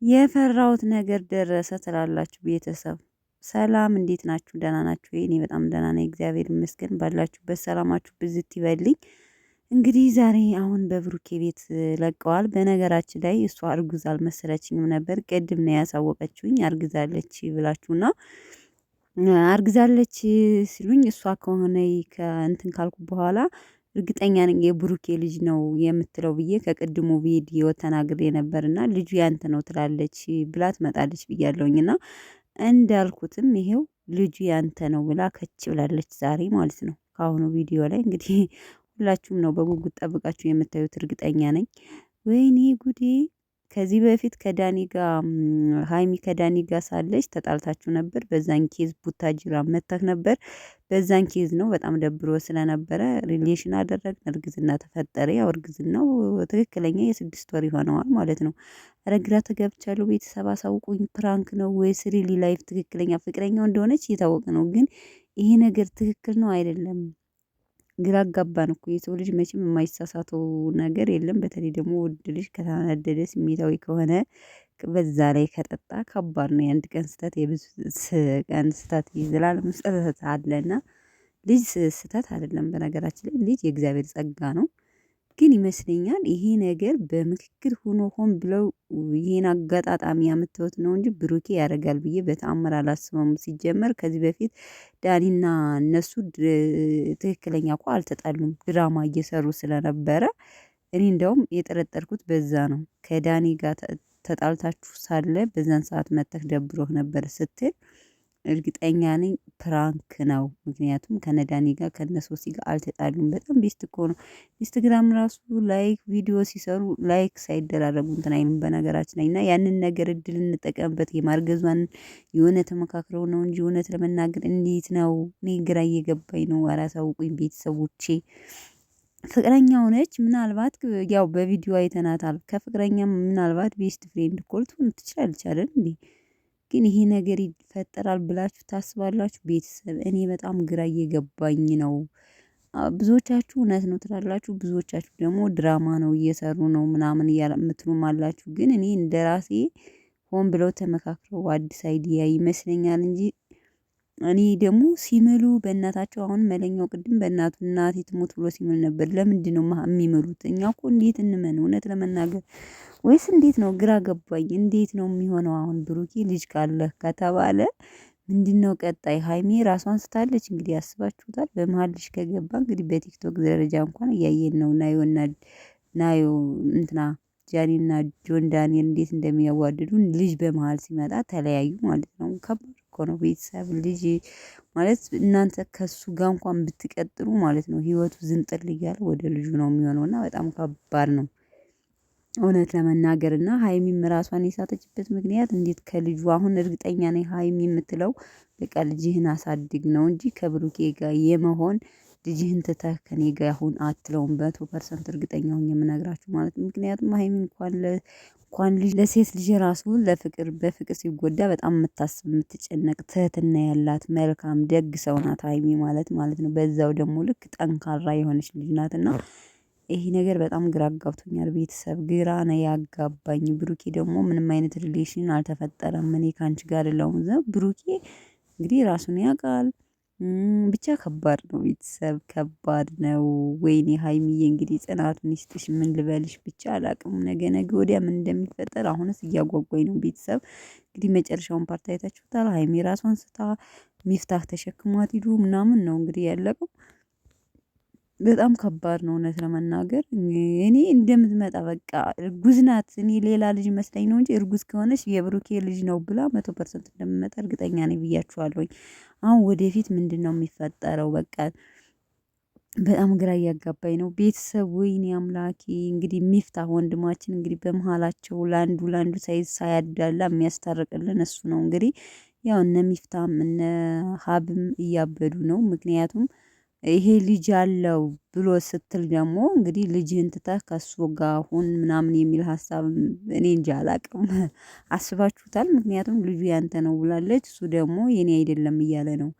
የፈራሁት ነገር ደረሰ ትላላችሁ ቤተሰብ። ሰላም እንዴት ናችሁ? ደህና ናችሁ ወይ? እኔ በጣም ደህና ነኝ፣ እግዚአብሔር ይመስገን። ባላችሁበት ሰላማችሁ ብዝት ይበልኝ። እንግዲህ ዛሬ አሁን በብሩኬ ቤት ለቀዋል። በነገራችን ላይ እሷ እርጉዝ አልመሰለችኝም ነበር። ቅድም ነው ያሳወቀችውኝ አርግዛለች ብላችሁና አርግዛለች ሲሉኝ እሷ ከሆነ ከእንትን ካልኩ በኋላ እርግጠኛ ነኝ የብሩኬ ልጅ ነው የምትለው ብዬ ከቅድሙ ቪዲዮ ተናግሬ ነበርና ልጁ ያንተ ነው ትላለች ብላ ትመጣለች ብያለሁኝ። እና እንዳልኩትም ይሄው ልጁ ያንተ ነው ብላ ከች ብላለች ዛሬ ማለት ነው። ከአሁኑ ቪዲዮ ላይ እንግዲህ ሁላችሁም ነው በጉጉት ጠብቃችሁ የምታዩት እርግጠኛ ነኝ። ወይኔ ጉዴ! ከዚህ በፊት ከዳኒ ጋር ሀይሚ ከዳኒ ጋር ሳለች ተጣልታችሁ ነበር። በዛን ኬዝ ቡታጅራ መተህ ነበር። በዛን ኬዝ ነው በጣም ደብሮ ስለነበረ ሪሌሽን አደረግን፣ እርግዝና ተፈጠረ። ያው እርግዝናው ትክክለኛ የ6 ወር ይሆነዋል ማለት ነው። ኧረ ግራ ተጋብቻለሁ። ቤተሰብ አሳውቁኝ። ፕራንክ ነው ወይስ ሪሊ ላይፍ ትክክለኛ ፍቅረኛው እንደሆነች እየታወቀ ነው። ግን ይሄ ነገር ትክክል ነው አይደለም? ግራ አጋባን እኮ። የሰው ልጅ መቼም የማይሳሳተው ነገር የለም። በተለይ ደግሞ ወንድ ልጅ ከተናደደ ስሜታዊ ከሆነ በዛ ላይ ከጠጣ ከባድ ነው። የአንድ ቀን ስህተት የብዙ ቀን ስህተት ይዝላል። ስህተት አለና ልጅ ስህተት አይደለም። በነገራችን ላይ ልጅ የእግዚአብሔር ጸጋ ነው። ግን ይመስለኛል ይሄ ነገር በምክክር ሆን ብለው ይሄን አጋጣጣሚ ያመተውት ነው እንጂ ብሩኬ ያደርጋል ብዬ በተአምር አላስበውም። ሲጀመር ከዚህ በፊት ዳኒና እነሱ ትክክለኛ እኮ አልተጣሉም፣ ድራማ እየሰሩ ስለነበረ እኔ እንደውም የጠረጠርኩት በዛ ነው። ከዳኒ ጋር ተጣልታችሁ ሳለ በዛን ሰዓት መተህ ደብሮህ ነበር ስትል እርግጠኛ ነኝ ፕራንክ ነው። ምክንያቱም ከነዳኒ ጋር ከነሶሲ ጋር አልተጣሉም። በጣም ቤስት እኮ ነው። ኢንስታግራም ራሱ ላይክ ቪዲዮ ሲሰሩ ላይክ ሳይደራረጉ እንትን አይሉም በነገራችን ላይ። እና ያንን ነገር እድል እንጠቀምበት። የማርገዟን የሆነ ተመካክረው ነው እንጂ እውነት ለመናገር እንዴት ነው? እኔ ግራ እየገባኝ ነው። ኧረ አሳውቁኝ ቤተሰቦቼ። ፍቅረኛ ሆነች ምናልባት ያው በቪዲዮ አይተናታል። ከፍቅረኛ ምናልባት ቤስት ፍሬንድ እኮ ልትሆን ትችላለች አይደል እንዴ? ግን ይሄ ነገር ይፈጠራል ብላችሁ ታስባላችሁ? ቤተሰብ እኔ በጣም ግራ እየገባኝ ነው። ብዙዎቻችሁ እውነት ነው ትላላችሁ፣ ብዙዎቻችሁ ደግሞ ድራማ ነው እየሰሩ ነው ምናምን የምትሉም አላችሁ። ግን እኔ እንደራሴ ሆን ብለው ተመካክረው አዲስ አይዲያ ይመስለኛል እንጂ እኔ ደግሞ ሲምሉ በእናታቸው አሁን መለኛው ቅድም በእናቱ እናቴ ትሙት ብሎ ሲምል ነበር። ለምንድን ነው የሚምሉት? እኛ እኮ እንዴት እንመን እውነት ለመናገር ወይስ እንዴት ነው? ግራ ገባኝ። እንዴት ነው የሚሆነው? አሁን ብሩኬ ልጅ ካለህ ከተባለ ምንድነው ቀጣይ? ሀይሚ ራሷን ስታለች እንግዲህ ያስባችሁታል። በመሀል ልጅ ከገባ እንግዲህ በቲክቶክ ደረጃ እንኳን እያየን ነው። ናዮ እንትና ጃኒና ጆን ዳንኤል እንዴት እንደሚያዋድዱ ልጅ በመሀል ሲመጣ ተለያዩ ማለት ነው። ከባድ እኮ ነው ቤተሰብ። ልጅ ማለት እናንተ ከሱ ጋር እንኳን ብትቀጥሉ ማለት ነው ህይወቱ ዝንጥል እያለ ወደ ልጁ ነው የሚሆነው እና በጣም ከባድ ነው እውነት ለመናገር። እና ሀይሚም ራሷን የሳተችበት ምክንያት እንዴት ከልጁ አሁን እርግጠኛ ነኝ ሀይሚ የምትለው በቃ ልጅህን አሳድግ ነው እንጂ ከብሩኬ ጋር የመሆን ልጅህን ትተህ ከኔ ጋር አሁን አትለውም። 100% እርግጠኛ ሆኜ የምነግራችሁ ማለት ነው። ምክንያቱም ሀይሚ እንኳን ልጅ ለሴት ልጅ ራሱ ለፍቅር በፍቅር ሲጎዳ በጣም የምታስብ የምትጨነቅ ትህትና ያላት መልካም ደግ ሰው ናት ሀይሚ ማለት ነው። በዛው ደግሞ ልክ ጠንካራ የሆነች ልጅ ናትና ይሄ ነገር በጣም ግራ አጋብቶኛል ቤተሰብ። ግራ ነው ያጋባኝ። ብሩኬ ደግሞ ምንም አይነት ሪሌሽን አልተፈጠረም። እኔ ካንቺ ጋር አይደለሁም። ብሩኬ እንግዲህ ራሱን ያውቃል። ብቻ ከባድ ነው ቤተሰብ፣ ከባድ ነው። ወይኔ ሀይሚዬ እንግዲህ ጽናቱን ይስጥሽ። ምን ልበልሽ ብቻ አላቅም። ነገ ወዲያ ምን እንደሚፈጠር አሁንስ እያጓጓኝ ነው ቤተሰብ። እንግዲህ መጨረሻውን ፓርት አይታችሁታል። ሀይሚ ራሷን ስታ ሚፍታህ ተሸክሟት ሂዱ ምናምን ነው እንግዲህ ያለቀው። በጣም ከባድ ነው እውነት ለመናገር። እኔ እንደምትመጣ በቃ እርጉዝ ናት። እኔ ሌላ ልጅ መስለኝ ነው እንጂ እርጉዝ ከሆነች የብሩኬ ልጅ ነው ብላ 100% እንደምመጣ እርግጠኛ ነኝ ብያችኋለሁኝ። አሁን ወደፊት ምንድነው የሚፈጠረው? በቃ በጣም ግራ እያጋባኝ ነው ቤተሰብ። ወይኔ አምላኬ! እንግዲህ ሚፍታህ ወንድማችን እንግዲህ በመሃላቸው ለአንዱ ሳይዝ ሳያዳላ የሚያስታርቅልን እሱ ነው። እንግዲህ ያው እነ ሚፍታህም እነ ሀብም እያበዱ ነው። ምክንያቱም ይሄ ልጅ አለው ብሎ ስትል ደግሞ እንግዲህ ልጅህን ትተህ ከሱ ጋር ሁን ምናምን የሚል ሀሳብ እኔ እንጃ አላቅም። አስባችሁታል? ምክንያቱም ልጁ ያንተ ነው ብላለች፣ እሱ ደግሞ የኔ አይደለም እያለ ነው።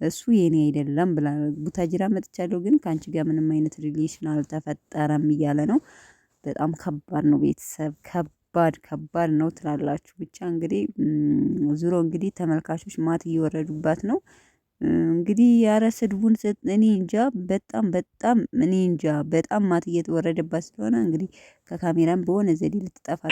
እሱ የኔ አይደለም ብላ ቡታጅራ መጥቻለሁ ግን ከአንቺ ጋር ምንም አይነት ሪሌሽን አልተፈጠረም እያለ ነው። በጣም ከባድ ነው ቤተሰብ። ከባድ ነው ትላላችሁ። ብቻ እንግዲህ ዙሮ እንግዲህ ተመልካቾች ማት እየወረዱባት ነው። እንግዲህ ያረ ስድቡን እኔ እንጃ በጣም እኔ እንጃ በጣም ማት እየተወረደባት ስለሆነ እንግዲህ ከካሜራም በሆነ ዘዴ ልትጠፋ